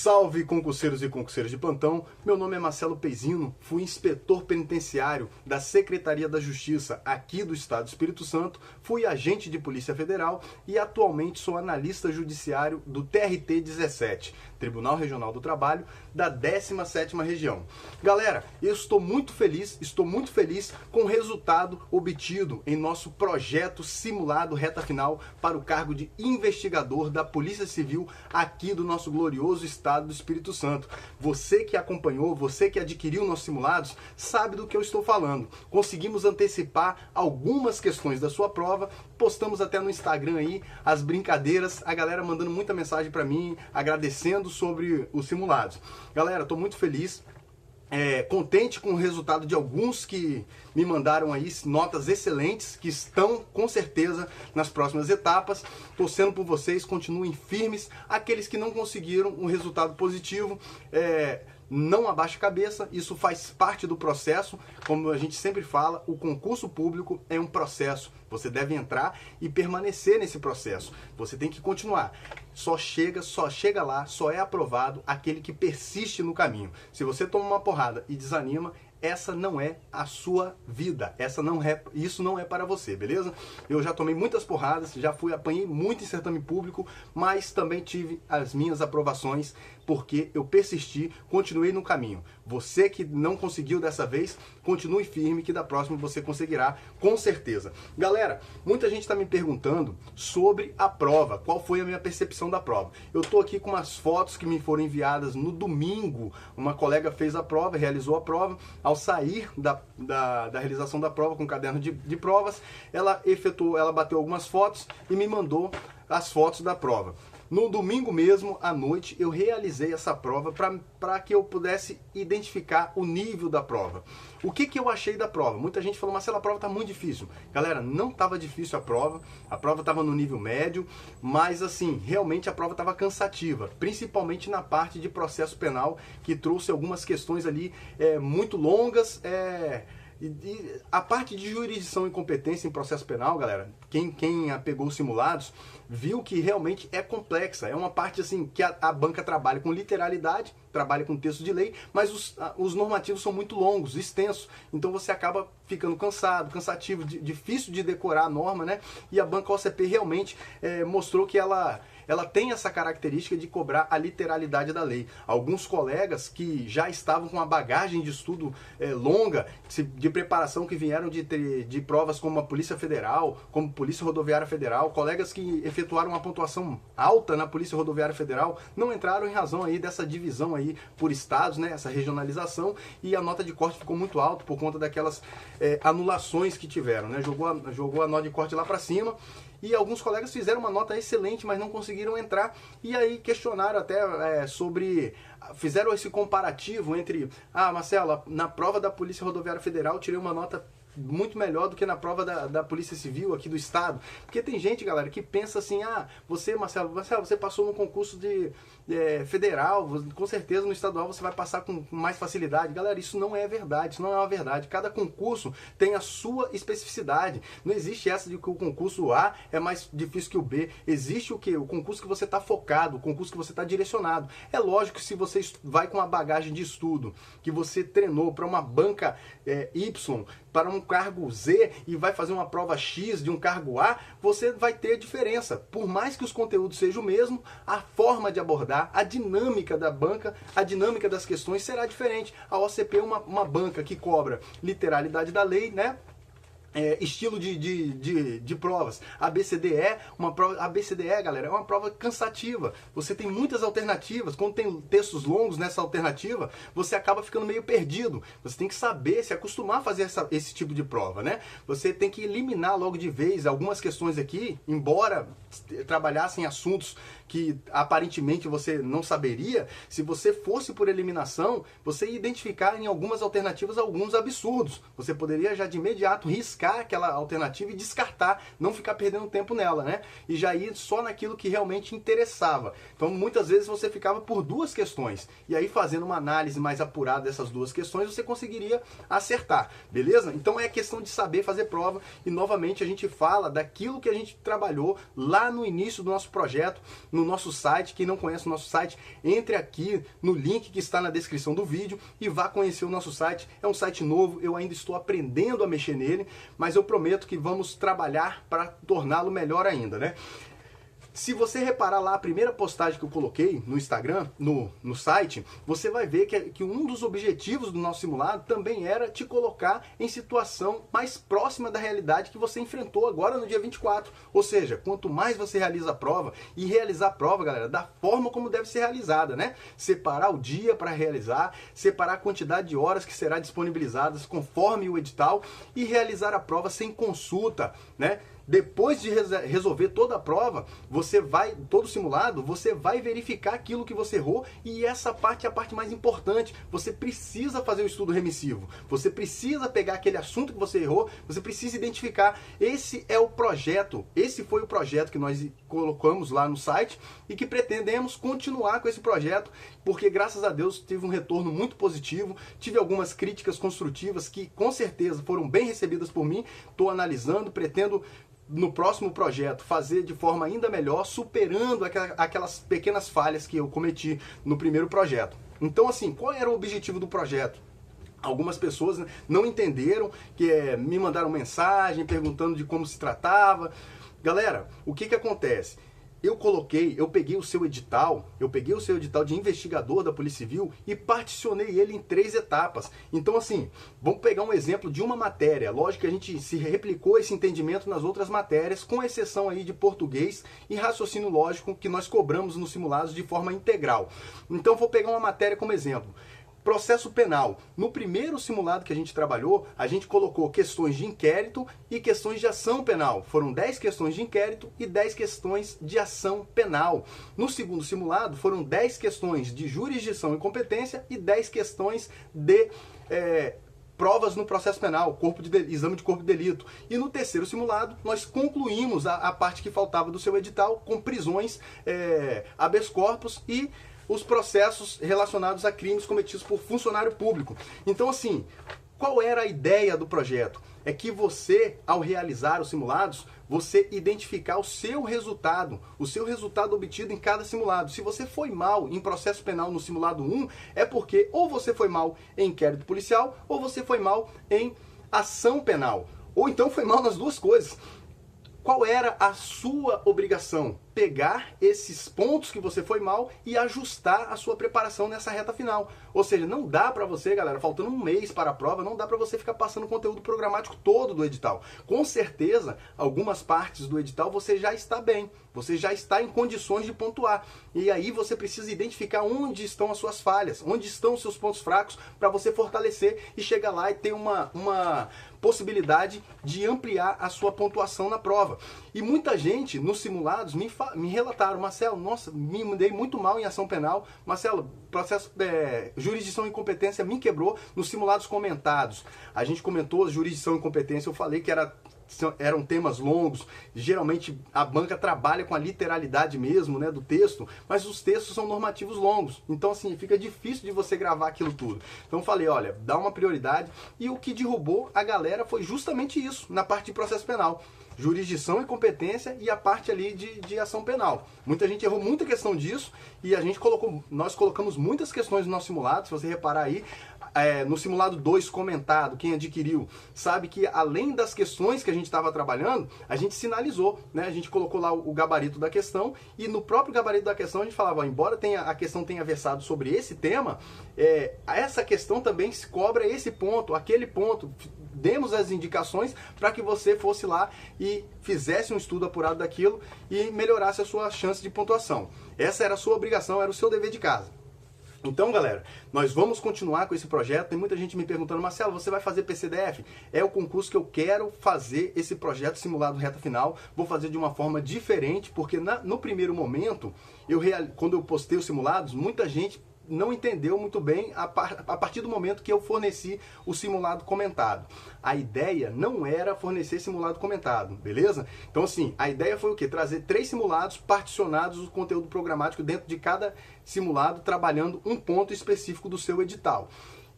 Salve, concurseiros e concurseiras de plantão! Meu nome é Marcelo Pezzino, fui inspetor penitenciário da Secretaria da Justiça aqui do Estado do Espírito Santo, fui agente de Polícia Federal e atualmente sou analista judiciário do TRT-17, Tribunal Regional do Trabalho, da 17ª Região. Galera, eu estou muito feliz com o resultado obtido em nosso projeto simulado reta final para o cargo de investigador da Polícia Civil aqui do nosso glorioso Estado do Espírito Santo. Você que acompanhou, você que adquiriu nossos simulados, sabe do que eu estou falando. Conseguimos antecipar algumas questões da sua prova, postamos até no Instagram aí as brincadeiras, a galera mandando muita mensagem para mim, agradecendo sobre os simulados. Galera, estou muito feliz. Contente com o resultado de alguns que me mandaram aí notas excelentes, que estão com certeza nas próximas etapas. Torcendo por vocês, continuem firmes. Aqueles que não conseguiram um resultado positivo, não abaixe a cabeça, isso faz parte do processo. Como a gente sempre fala, o concurso público é um processo. Você deve entrar e permanecer nesse processo. Você tem que continuar. Só chega lá, só é aprovado aquele que persiste no caminho. Se você toma uma porrada e desanima, essa não é a sua vida, isso não é para você, beleza? Eu já tomei muitas porradas, apanhei muito em certame público, mas também tive as minhas aprovações, porque eu persisti, continuei no caminho. Você que não conseguiu dessa vez, continue firme, que da próxima você conseguirá, com certeza. Galera, muita gente está me perguntando sobre a prova, qual foi a minha percepção da prova. Eu estou aqui com umas fotos que me foram enviadas no domingo, uma colega fez a prova, realizou a prova. Ao sair da realização da prova com o caderno de provas, ela bateu algumas fotos e me mandou as fotos da prova. No domingo mesmo, à noite, eu realizei essa prova para que eu pudesse identificar o nível da prova. O que eu achei da prova? Muita gente falou, Marcelo, a prova está muito difícil. Galera, não estava difícil a prova estava no nível médio, mas assim, realmente a prova estava cansativa, principalmente na parte de processo penal, que trouxe algumas questões ali muito longas. E a parte de jurisdição e competência em processo penal, galera, quem pegou os simulados, viu que realmente é complexa. É uma parte assim que a banca trabalha com literalidade, trabalha com texto de lei, mas os normativos são muito longos, extensos. Então você acaba ficando cansativo, difícil de decorar a norma, né? E a banca OCP realmente mostrou que ela tem essa característica de cobrar a literalidade da lei. Alguns colegas que já estavam com uma bagagem de estudo longa, de preparação, que vieram de provas como a Polícia Federal, como Polícia Rodoviária Federal, colegas que efetuaram uma pontuação alta na Polícia Rodoviária Federal, não entraram em razão aí dessa divisão aí por estados, né, essa regionalização, e a nota de corte ficou muito alta por conta daquelas anulações que tiveram, né? Jogou a nota de corte lá para cima. E alguns colegas fizeram uma nota excelente, mas não conseguiram entrar. E aí questionaram até fizeram esse comparativo entre, Marcelo, na prova da Polícia Rodoviária Federal eu tirei uma nota muito melhor do que na prova da Polícia Civil aqui do Estado. Porque tem gente, galera, que pensa assim, você, Marcelo, você passou no concurso federal, com certeza no estadual você vai passar com mais facilidade. Galera, isso não é verdade, isso não é uma verdade. Cada concurso tem a sua especificidade. Não existe essa de que o concurso A é mais difícil que o B. Existe o quê? O concurso que você está focado, o concurso que você está direcionado. É lógico que se você vai com uma bagagem de estudo, que você treinou para uma banca Y, para um cargo Z e vai fazer uma prova X de um cargo A, você vai ter diferença. Por mais que os conteúdos sejam o mesmo, a forma de abordar, a dinâmica da banca, a dinâmica das questões será diferente. A OCP é uma banca que cobra literalidade da lei, né? Estilo de provas. A BCDE, galera, é uma prova cansativa. Você tem muitas alternativas. Quando tem textos longos nessa alternativa, você acaba ficando meio perdido. Você tem que saber, se acostumar a fazer esse tipo de prova, né? Você tem que eliminar logo de vez algumas questões aqui, embora trabalhassem assuntos que aparentemente você não saberia. Se você fosse por eliminação, você ia identificar em algumas alternativas alguns absurdos. Você poderia já de imediato riscar focar aquela alternativa e descartar, não ficar perdendo tempo nela, né? E já ir só naquilo que realmente interessava. Então, muitas vezes você ficava por duas questões, e aí fazendo uma análise mais apurada dessas duas questões, você conseguiria acertar, beleza? Então é questão de saber fazer prova, e novamente a gente fala daquilo que a gente trabalhou lá no início do nosso projeto, no nosso site. Quem não conhece o nosso site, entre aqui no link que está na descrição do vídeo e vá conhecer o nosso site. É um site novo, eu ainda estou aprendendo a mexer nele, mas eu prometo que vamos trabalhar para torná-lo melhor ainda, né? Se você reparar lá a primeira postagem que eu coloquei no Instagram, no site, você vai ver que um dos objetivos do nosso simulado também era te colocar em situação mais próxima da realidade que você enfrentou agora no dia 24. Ou seja, quanto mais você realiza a prova, e realizar a prova, galera, da forma como deve ser realizada, né? Separar o dia para realizar, separar a quantidade de horas que será disponibilizadas conforme o edital e realizar a prova sem consulta, né? Depois de resolver toda a prova, todo o simulado, você vai verificar aquilo que você errou, e essa parte é a parte mais importante. Você precisa fazer o estudo remissivo. Você precisa pegar aquele assunto que você errou, você precisa identificar. Esse é o projeto, esse foi o projeto que nós colocamos lá no site e que pretendemos continuar com esse projeto, porque graças a Deus tive um retorno muito positivo, tive algumas críticas construtivas que com certeza foram bem recebidas por mim. Estou analisando, pretendo no próximo projeto fazer de forma ainda melhor, superando aquelas pequenas falhas que eu cometi no primeiro projeto. Então, assim, qual era o objetivo do projeto? Algumas pessoas não entenderam, me mandaram mensagem perguntando de como se tratava. Galera, o que acontece? Eu peguei o seu edital de investigador da Polícia Civil e particionei ele em 3 etapas. Então, assim, vamos pegar um exemplo de uma matéria. Lógico que a gente se replicou esse entendimento nas outras matérias, com exceção aí de português e raciocínio lógico, que nós cobramos nos simulados de forma integral. Então, vou pegar uma matéria como exemplo. Processo penal. No primeiro simulado que a gente trabalhou, a gente colocou questões de inquérito e questões de ação penal. Foram 10 questões de inquérito e 10 questões de ação penal. No segundo simulado, foram 10 questões de jurisdição e competência e 10 questões de provas no processo penal, exame de corpo de delito. E no terceiro simulado, nós concluímos a parte que faltava do seu edital com prisões, habeas corpus e os processos relacionados a crimes cometidos por funcionário público. Então, assim, qual era a ideia do projeto? É que você, ao realizar os simulados, você identificar o seu resultado obtido em cada simulado. Se você foi mal em processo penal no simulado 1, é porque ou você foi mal em inquérito policial, ou você foi mal em ação penal. Ou então foi mal nas duas coisas. Qual era a sua obrigação? Pegar esses pontos que você foi mal e ajustar a sua preparação nessa reta final. Ou seja, não dá para você, galera, faltando um mês para a prova, não dá para você ficar passando o conteúdo programático todo do edital. Com certeza, algumas partes do edital você já está bem, você já está em condições de pontuar. E aí você precisa identificar onde estão as suas falhas, onde estão os seus pontos fracos, para você fortalecer e chegar lá e ter uma possibilidade de ampliar a sua pontuação na prova. E muita gente nos simulados me relataram: Marcelo, nossa, me dei muito mal em ação penal, Marcelo, processo jurisdição e incompetência me quebrou nos simulados comentados. A gente comentou jurisdição e incompetência, eu falei que eram temas longos, geralmente a banca trabalha com a literalidade mesmo, né, do texto, mas os textos são normativos longos, então assim, fica difícil de você gravar aquilo tudo. Então eu falei, olha, dá uma prioridade, e o que derrubou a galera foi justamente isso, na parte de processo penal. Jurisdição e competência e a parte ali de ação penal. Muita gente errou muita questão disso e nós colocamos muitas questões no nosso simulado. Se você reparar aí, no simulado 2 comentado, quem adquiriu, sabe que além das questões que a gente estava trabalhando, a gente sinalizou, né? A gente colocou lá o gabarito da questão e no próprio gabarito da questão a gente falava, embora a questão tenha versado sobre esse tema, essa questão também se cobra esse ponto, aquele ponto. Demos as indicações para que você fosse lá e fizesse um estudo apurado daquilo e melhorasse a sua chance de pontuação. Essa era a sua obrigação, era o seu dever de casa. Então, galera, nós vamos continuar com esse projeto. Tem muita gente me perguntando, Marcelo, você vai fazer PCDF? É o concurso que eu quero fazer, esse projeto simulado reta final. Vou fazer de uma forma diferente, porque no primeiro momento, quando eu postei os simulados, muita gente não entendeu muito bem a partir do momento que eu forneci o simulado comentado. A ideia não era fornecer simulado comentado, beleza? Então assim, a ideia foi o quê? Trazer 3 simulados particionados do conteúdo programático dentro de cada simulado, trabalhando um ponto específico do seu edital.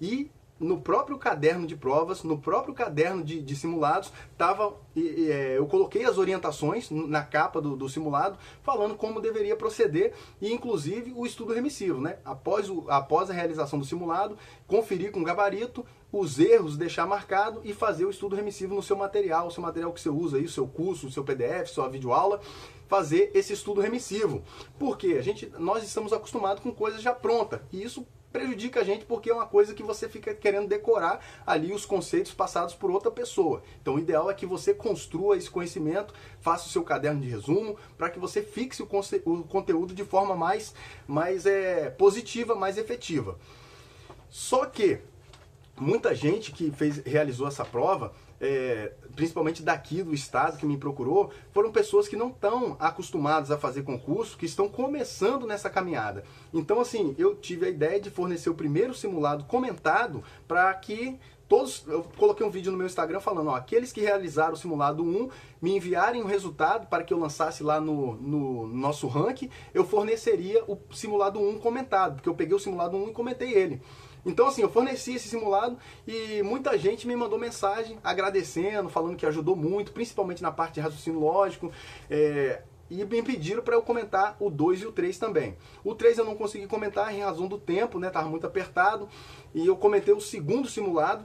E no próprio caderno de provas, no próprio caderno de simulados, eu coloquei as orientações na capa do simulado, falando como deveria proceder e inclusive o estudo remissivo, né? Após a realização do simulado, conferir com gabarito, os erros deixar marcado e fazer o estudo remissivo no seu material, o seu material que você usa aí, o seu curso, o seu PDF, sua videoaula, fazer esse estudo remissivo. Porque nós estamos acostumados com coisas já prontas e isso prejudica a gente porque é uma coisa que você fica querendo decorar ali os conceitos passados por outra pessoa. Então o ideal é que você construa esse conhecimento, faça o seu caderno de resumo, para que você fixe o conteúdo de forma mais positiva, mais efetiva. Só que muita gente que realizou essa prova, principalmente daqui do estado que me procurou, foram pessoas que não estão acostumadas a fazer concurso, que estão começando nessa caminhada. Então assim, eu tive a ideia de fornecer o primeiro simulado comentado para que todos, eu coloquei um vídeo no meu Instagram falando, ó, aqueles que realizaram o simulado 1 me enviarem o resultado para que eu lançasse lá no nosso ranking, eu forneceria o simulado 1 comentado, porque eu peguei o simulado 1 e comentei ele. Então assim, eu forneci esse simulado e muita gente me mandou mensagem agradecendo, falando que ajudou muito, principalmente na parte de raciocínio lógico, e me pediram para eu comentar o 2 e o 3 também. O 3 eu não consegui comentar em razão do tempo, né, estava muito apertado, e eu comentei o segundo simulado.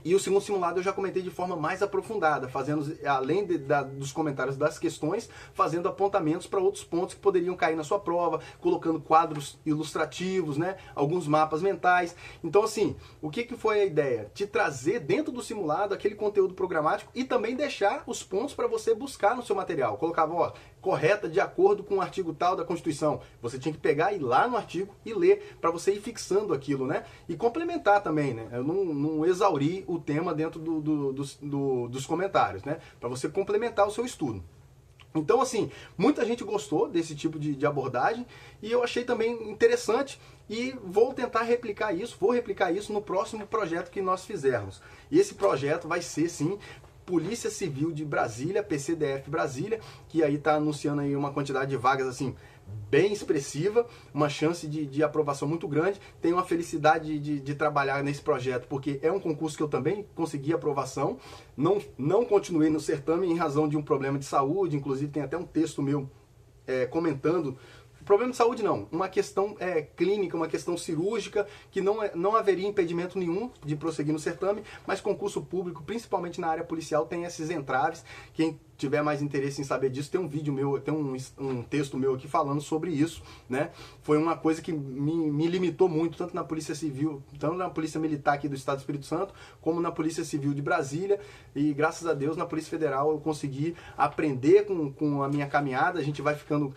E o segundo simulado eu já comentei de forma mais aprofundada, fazendo, além dos comentários das questões, fazendo apontamentos para outros pontos que poderiam cair na sua prova, colocando quadros ilustrativos, né, alguns mapas mentais. Então assim, o que foi a ideia? Te trazer dentro do simulado aquele conteúdo programático e também deixar os pontos para você buscar no seu material. Colocava, ó, correta de acordo com o artigo tal da Constituição. Você tinha que pegar e ir lá no artigo e ler para você ir fixando aquilo, né? E complementar também, né? Eu não exauri o tema dentro dos comentários, né? Para você complementar o seu estudo. Então, assim, muita gente gostou desse tipo de abordagem e eu achei também interessante e vou tentar replicar isso, no próximo projeto que nós fizermos. E esse projeto vai ser, sim, Polícia Civil de Brasília, PCDF Brasília, que aí está anunciando aí uma quantidade de vagas assim bem expressiva, uma chance de aprovação muito grande. Tenho uma felicidade de trabalhar nesse projeto, porque é um concurso que eu também consegui aprovação. Não continuei no certame em razão de um problema de saúde, inclusive tem até um texto meu comentando. Problema de saúde não, uma questão clínica, uma questão cirúrgica, que não haveria impedimento nenhum de prosseguir no certame, mas concurso público, principalmente na área policial, tem esses entraves. Quem tiver mais interesse em saber disso, tem um vídeo meu, tem um texto meu aqui falando sobre isso, né? Foi uma coisa que me limitou muito, tanto na Polícia Civil, tanto na Polícia Militar aqui do Estado do Espírito Santo, como na Polícia Civil de Brasília, e graças a Deus na Polícia Federal eu consegui aprender com a minha caminhada. A gente vai ficando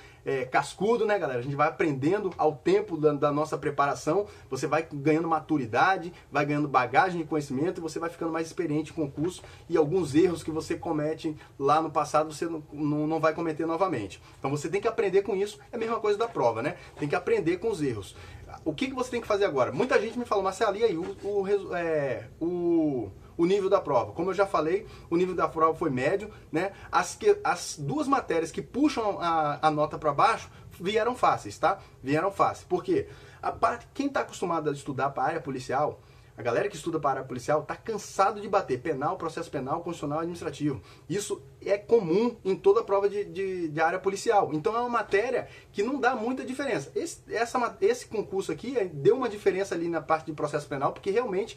cascudo, né, galera? A gente vai aprendendo ao tempo da nossa preparação, você vai ganhando maturidade, vai ganhando bagagem de conhecimento e você vai ficando mais experiente em concurso, e alguns erros que você comete lá no passado você não vai cometer novamente. Então você tem que aprender com isso, é a mesma coisa da prova, né? Tem que aprender com os erros. O que você tem que fazer agora? Muita gente me falou, Marcelo, e aí, o nível da prova? Como eu já falei, o nível da prova foi médio, né? As duas matérias que puxam a nota para baixo vieram fáceis, tá? Vieram fáceis. Por quê? Quem está acostumado a estudar para a área policial, a galera que estuda para a área policial está cansado de bater penal, processo penal, constitucional e administrativo. Isso é comum em toda a prova de área policial. Então é uma matéria que não dá muita diferença. Esse concurso aqui deu uma diferença ali na parte de processo penal, porque realmente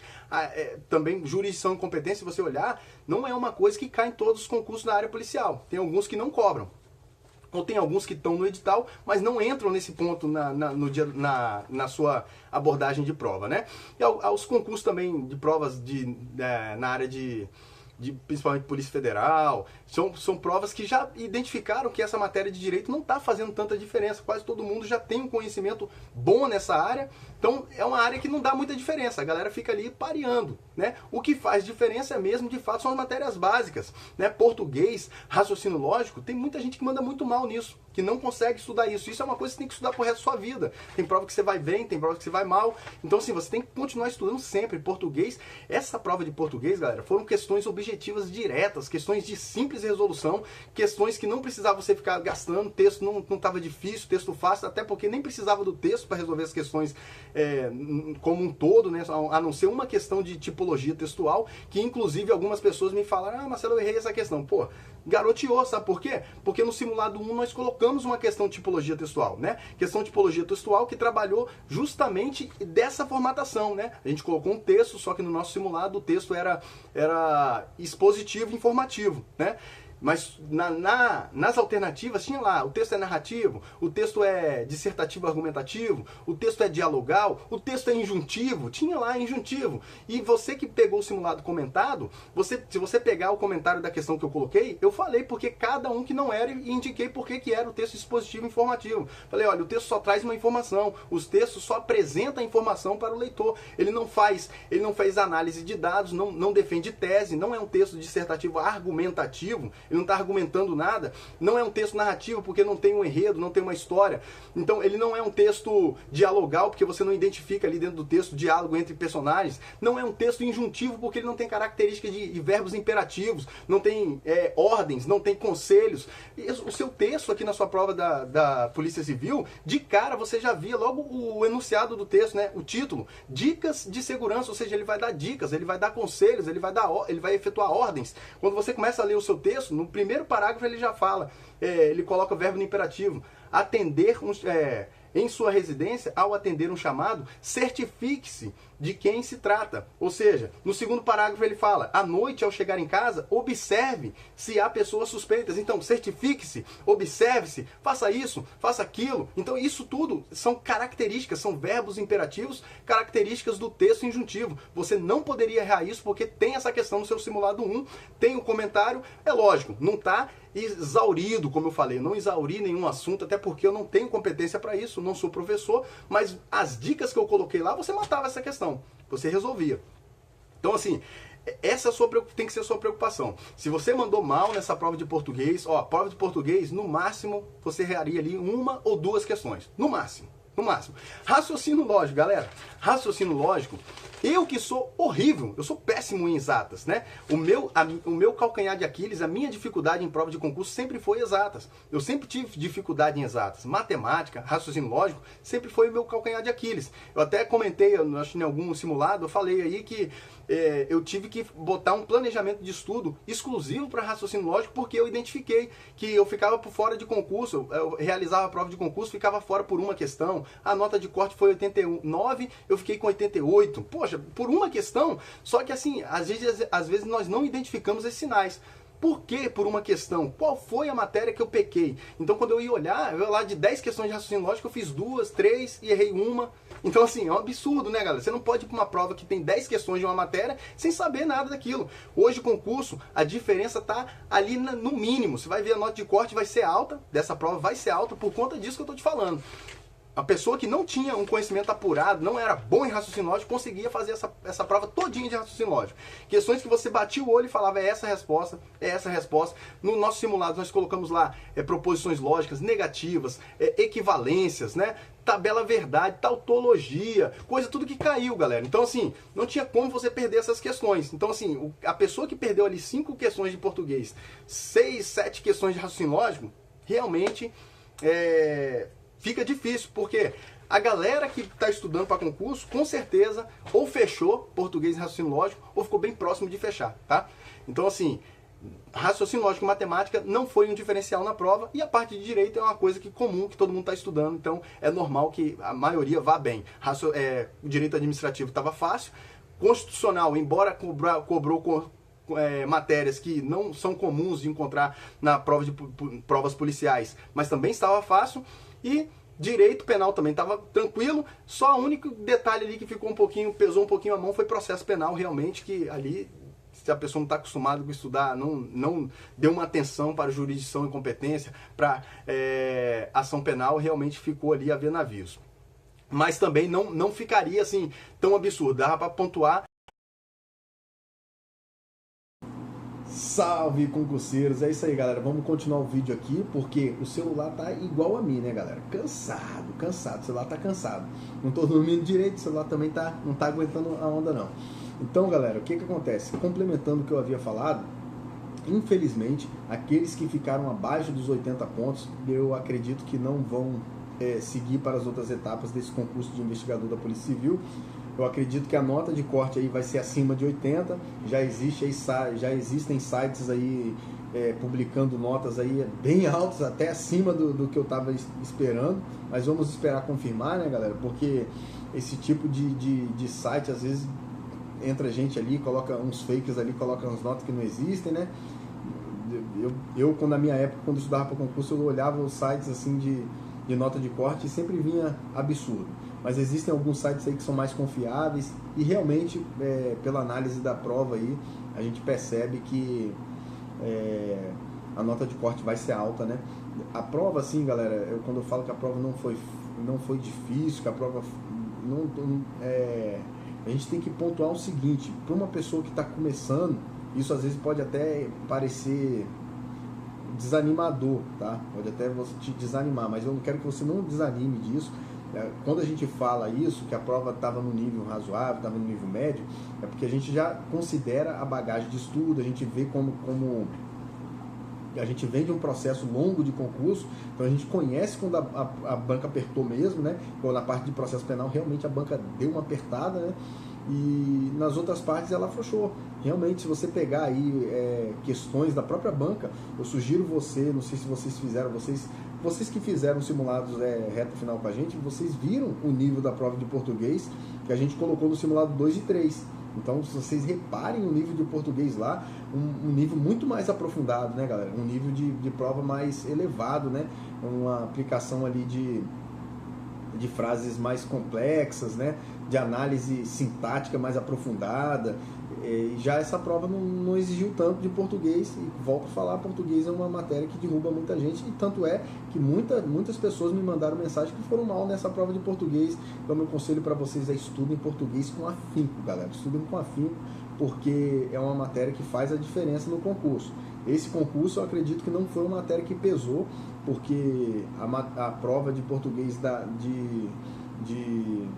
também jurisdição e competência, se você olhar, não é uma coisa que cai em todos os concursos da área policial. Tem alguns que não cobram. Ou tem alguns que estão no edital, mas não entram nesse ponto na sua abordagem de prova, né? E aos concursos também de provas na área de principalmente Polícia Federal, são provas que já identificaram que essa matéria de direito não está fazendo tanta diferença. Quase todo mundo já tem um conhecimento bom nessa área, então é uma área que não dá muita diferença. A galera fica ali pareando, né? O que faz diferença mesmo, de fato, são as matérias básicas, né? Português, raciocínio lógico, tem muita gente que manda muito mal nisso, que não consegue estudar isso. Isso é uma coisa que você tem que estudar pro resto da sua vida. Tem prova que você vai bem, tem prova que você vai mal. Então, assim, você tem que continuar estudando sempre. Português, essa prova de português, galera, foram questões objetivas diretas, questões de simples resolução, questões que não precisava você ficar gastando, texto não estava difícil, texto fácil, até porque nem precisava do texto para resolver as questões como um todo, né? A não ser uma questão de tipologia textual, que inclusive algumas pessoas me falaram: ah, Marcelo, eu errei essa questão. Pô, garoteou, sabe por quê? Porque no simulado 1 nós colocamos uma questão de tipologia textual, né? Questão de tipologia textual que trabalhou justamente dessa formatação, né? A gente colocou um texto, só que no nosso simulado o texto era expositivo e informativo, né? Mas nas alternativas tinha lá, o texto é narrativo, o texto é dissertativo argumentativo, o texto é dialogal, o texto é injuntivo, tinha lá injuntivo. E você que pegou o simulado comentado, se você pegar o comentário da questão que eu coloquei, eu falei porque cada um que não era e indiquei porque que era o texto expositivo e informativo. Falei, olha, o texto só traz uma informação, os textos só apresentam a informação para o leitor. Ele não faz análise de dados, não defende tese, não é um texto dissertativo argumentativo, ele não está argumentando nada, não é um texto narrativo porque não tem um enredo, não tem uma história. Então ele não é um texto dialogal porque você não identifica ali dentro do texto diálogo entre personagens, não é um texto injuntivo porque ele não tem características de verbos imperativos, não tem ordens, não tem conselhos. E o seu texto aqui na sua prova da Polícia Civil, de cara você já via logo o enunciado do texto, né? O título, dicas de segurança, ou seja, ele vai dar dicas, ele vai dar conselhos, ele vai efetuar ordens. Quando você começa a ler o seu texto, no primeiro parágrafo ele já fala, ele coloca o verbo no imperativo, atender em sua residência, ao atender um chamado, certifique-se de quem se trata. Ou seja, no segundo parágrafo ele fala, à noite ao chegar em casa, observe se há pessoas suspeitas. Então, certifique-se, observe-se, faça isso, faça aquilo. Então, isso tudo são características, são verbos imperativos, características do texto injuntivo. Você não poderia errar isso porque tem essa questão no seu simulado 1, tem o comentário, é lógico, não está exaurido, como eu falei, não exauri nenhum assunto, até porque eu não tenho competência para isso, não sou professor, mas as dicas que eu coloquei lá, você matava essa questão, você resolvia. Então, assim, essa tem que ser a sua preocupação. Se você mandou mal nessa prova de português, prova de português, no máximo, você erraria ali uma ou duas questões, no máximo. No máximo. Raciocínio lógico, galera. Raciocínio lógico. Eu que sou horrível, eu sou péssimo em exatas, né? O meu calcanhar de Aquiles, a minha dificuldade em prova de concurso sempre foi exatas. Eu sempre tive dificuldade em exatas. Matemática, raciocínio lógico, sempre foi o meu calcanhar de Aquiles. Eu até comentei, eu acho que em algum simulado, eu falei aí que eu tive que botar um planejamento de estudo exclusivo para raciocínio lógico, porque eu identifiquei que eu ficava por fora de concurso, eu realizava a prova de concurso, ficava fora por uma questão, a nota de corte foi 89, eu fiquei com 88, poxa, por uma questão, só que assim, às vezes nós não identificamos esses sinais. Por que por uma questão? Qual foi a matéria que eu pequei? Então, quando eu ia olhar, de 10 questões de raciocínio lógico, eu fiz 2, 3 e errei uma. Então, assim, é um absurdo, né, galera? Você não pode ir para uma prova que tem 10 questões de uma matéria sem saber nada daquilo. Hoje, concurso, a diferença está ali no mínimo. Você vai ver a nota de corte vai ser alta, dessa prova vai ser alta por conta disso que eu estou te falando. A pessoa que não tinha um conhecimento apurado, não era bom em raciocínio lógico, conseguia fazer essa prova todinha de raciocínio lógico. Questões que você batia o olho e falava, é essa a resposta, é essa a resposta. No nosso simulado nós colocamos lá proposições lógicas, negativas, equivalências, né? Tabela verdade, tautologia, coisa tudo que caiu, galera. Então, assim, não tinha como você perder essas questões. Então, assim, a pessoa que perdeu ali 5 questões de português, 6, 7 questões de raciocínio lógico, realmente fica difícil, porque a galera que está estudando para concurso, com certeza, ou fechou português e raciocínio lógico, ou ficou bem próximo de fechar, tá? Então, assim, raciocínio lógico e matemática não foi um diferencial na prova, e a parte de direito é uma coisa comum, que todo mundo está estudando, então é normal que a maioria vá bem. O direito administrativo estava fácil, constitucional, embora cobrou matérias que não são comuns de encontrar na prova de provas policiais, mas também estava fácil, e direito penal também estava tranquilo, só o único detalhe ali que pesou um pouquinho a mão foi processo penal, realmente, que ali se a pessoa não está acostumada com estudar, não deu uma atenção para jurisdição e competência, para ação penal, realmente ficou ali a ver navios. Mas também não ficaria assim tão absurdo, dava para pontuar. Salve, concurseiros! É isso aí, galera. Vamos continuar o vídeo aqui, porque o celular tá igual a mim, né, galera? Cansado. O celular tá cansado. Não tô dormindo direito, o celular também não tá aguentando a onda, não. Então, galera, o que acontece? Complementando o que eu havia falado, infelizmente, aqueles que ficaram abaixo dos 80 pontos, eu acredito que não vão seguir para as outras etapas desse concurso de investigador da Polícia Civil. Eu acredito que a nota de corte aí vai ser acima de 80, já existem sites aí publicando notas aí bem altas, até acima do que eu estava esperando, mas vamos esperar confirmar, né, galera, porque esse tipo de site, às vezes, entra gente ali, coloca uns fakes ali, coloca umas notas que não existem, né. Eu na minha época, quando eu estudava para concurso, eu olhava os sites assim de nota de corte e sempre vinha absurdo. Mas existem alguns sites aí que são mais confiáveis e realmente, pela análise da prova aí, a gente percebe que a nota de corte vai ser alta, né? A prova, assim, galera, quando eu falo que a prova não foi difícil, que a prova a gente tem que pontuar o seguinte: para uma pessoa que está começando, isso às vezes pode até parecer desanimador, tá? Pode até você te desanimar, mas eu não quero que você não desanime disso. Quando a gente fala isso, que a prova estava no nível razoável, estava no nível médio, é porque a gente já considera a bagagem de estudo, a gente vê como a gente vem de um processo longo de concurso, então a gente conhece quando a banca apertou mesmo, né? Ou na parte de processo penal, realmente a banca deu uma apertada, né? E nas outras partes ela afrouxou. Realmente, se você pegar aí questões da própria banca, eu sugiro você, não sei se vocês fizeram, vocês que fizeram simulados reta final com a gente, vocês viram o nível da prova de português que a gente colocou no simulado 2 e 3. Então, se vocês reparem o nível de português lá, um nível muito mais aprofundado, né, galera? Um nível de prova mais elevado, né? Uma aplicação ali de frases mais complexas, né? De análise sintática mais aprofundada. E já essa prova não exigiu tanto de português, e volto a falar, português é uma matéria que derruba muita gente, e tanto é que muitas pessoas me mandaram mensagem que foram mal nessa prova de português. Então meu conselho para vocês é estudem português com afinco, galera, estudem com afinco, porque é uma matéria que faz a diferença no concurso. Esse concurso eu acredito que não foi uma matéria que pesou, porque a prova de português de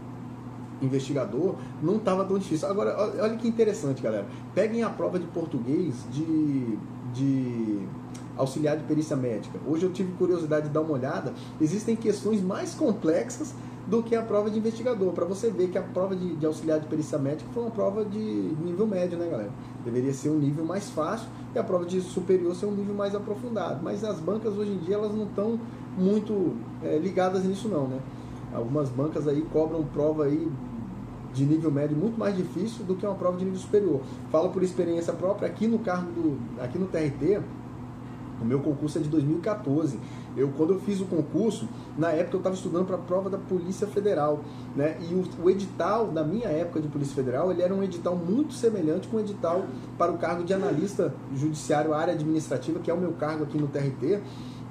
investigador não estava tão difícil. Agora, olha que interessante, galera. Peguem a prova de português de auxiliar de perícia médica. Hoje eu tive curiosidade de dar uma olhada. Existem questões mais complexas do que a prova de investigador, para você ver que a prova de auxiliar de perícia médica foi uma prova de nível médio, né, galera? Deveria ser um nível mais fácil, e a prova de superior ser um nível mais aprofundado. Mas as bancas hoje em dia, elas não estão muito ligadas nisso não, né? Algumas bancas aí cobram prova aí de nível médio muito mais difícil do que uma prova de nível superior. Falo por experiência própria, aqui no TRT, o meu concurso é de 2014. Quando eu fiz o concurso, na época eu estava estudando para a prova da Polícia Federal, né? E o edital da minha época de Polícia Federal, ele era um edital muito semelhante com o edital para o cargo de analista judiciário, área administrativa, que é o meu cargo aqui no TRT,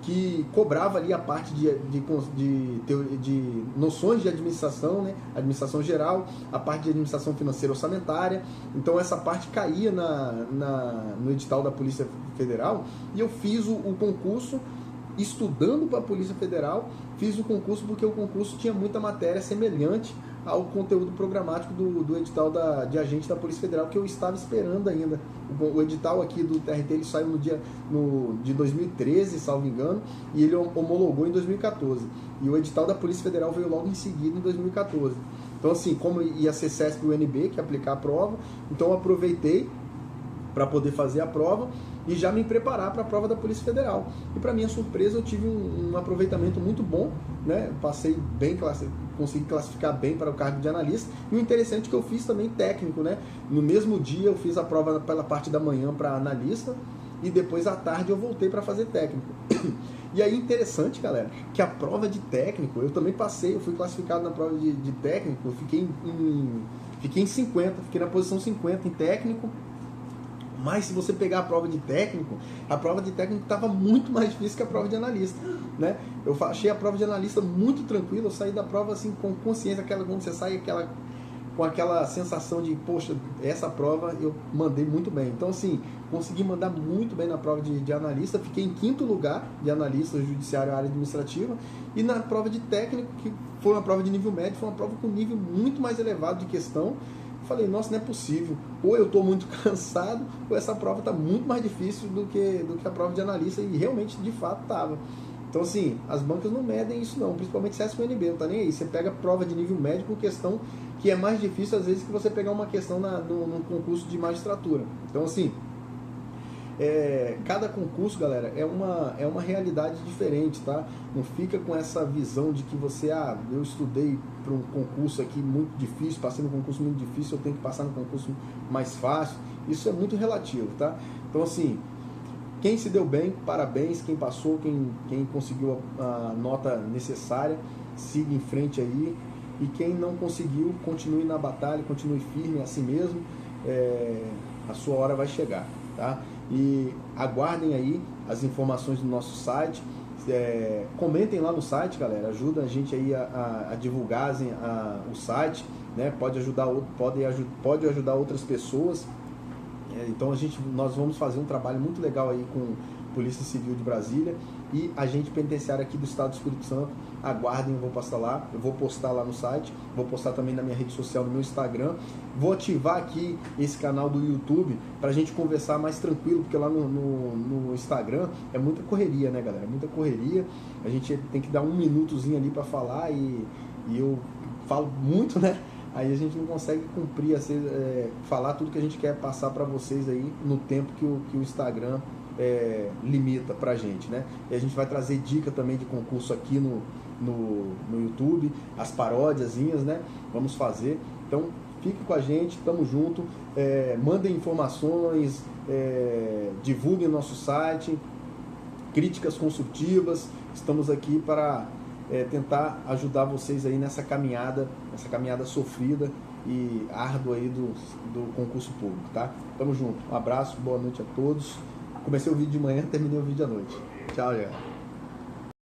que cobrava ali a parte de noções de administração, né? Administração geral, a parte de administração financeira orçamentária. Então essa parte caía no edital da Polícia Federal, e eu fiz o concurso estudando para a Polícia Federal. Fiz o concurso porque o concurso tinha muita matéria semelhante ao conteúdo programático do edital de agente da Polícia Federal, que eu estava esperando ainda. O edital aqui do TRT, ele saiu de 2013, salvo engano, e ele homologou em 2014. E o edital da Polícia Federal veio logo em seguida, em 2014. Então, assim, como ia ser CESP e UNB, que ia aplicar a prova, então eu aproveitei para poder fazer a prova e já me preparar para a prova da Polícia Federal. E para minha surpresa, eu tive um aproveitamento muito bom, né? Passei bem, consegui classificar bem para o cargo de analista. E o interessante é que eu fiz também técnico, né? No mesmo dia eu fiz a prova pela parte da manhã para analista, e depois à tarde eu voltei para fazer técnico. E aí interessante, galera, que a prova de técnico, eu também passei, eu fui classificado na prova de técnico, eu fiquei em 50, fiquei na posição 50 em técnico. Mas se você pegar a prova de técnico estava muito mais difícil que a prova de analista, né? Eu achei a prova de analista muito tranquila, eu saí da prova assim com consciência, quando você sai com aquela sensação de, poxa, essa prova eu mandei muito bem. Então, assim, consegui mandar muito bem na prova de analista, fiquei em 5º lugar de analista judiciário área administrativa, e na prova de técnico, que foi uma prova de nível médio, foi uma prova com nível muito mais elevado de questão. Falei, nossa, não é possível, ou eu estou muito cansado, ou essa prova está muito mais difícil do que a prova de analista, e realmente, de fato, estava. Então, assim, as bancas não medem isso não, principalmente CESP e UNB, não tá nem aí. Você pega prova de nível médio com questão que é mais difícil, às vezes, que você pegar uma questão num concurso de magistratura. Então, assim, cada concurso, galera, é uma realidade diferente, tá? Não fica com essa visão de que você, eu estudei para um concurso aqui muito difícil, passei num concurso muito difícil, eu tenho que passar num concurso mais fácil. Isso é muito relativo, tá? Então, assim, quem se deu bem, parabéns. Quem passou, quem conseguiu a nota necessária, siga em frente aí. E quem não conseguiu, continue na batalha, continue firme, assim mesmo. A sua hora vai chegar, tá? E aguardem aí as informações do nosso site. Comentem lá no site, galera. Ajuda a gente aí a divulgar o site, né? Pode ajudar outras pessoas. Então nós vamos fazer um trabalho muito legal aí com Polícia Civil de Brasília e agente penitenciário aqui do Estado do Espírito Santo. Aguardem, eu vou postar lá no site, vou postar também na minha rede social, no meu Instagram. Vou ativar aqui esse canal do YouTube pra gente conversar mais tranquilo, porque lá no Instagram é muita correria, né, galera? Muita correria. A gente tem que dar um minutozinho ali pra falar e eu falo muito, né? Aí a gente não consegue cumprir, falar tudo que a gente quer passar para vocês aí no tempo que o Instagram limita pra gente, né? E a gente vai trazer dica também de concurso aqui no YouTube, as paródiazinhas, né? Vamos fazer. Então, fique com a gente, tamo junto. Mandem informações, divulguem nosso site, críticas construtivas. Estamos aqui para tentar ajudar vocês aí nessa caminhada sofrida e árdua aí do concurso público, tá? Tamo junto. Um abraço, boa noite a todos. Comecei o vídeo de manhã, terminei o vídeo à noite. Tchau, galera.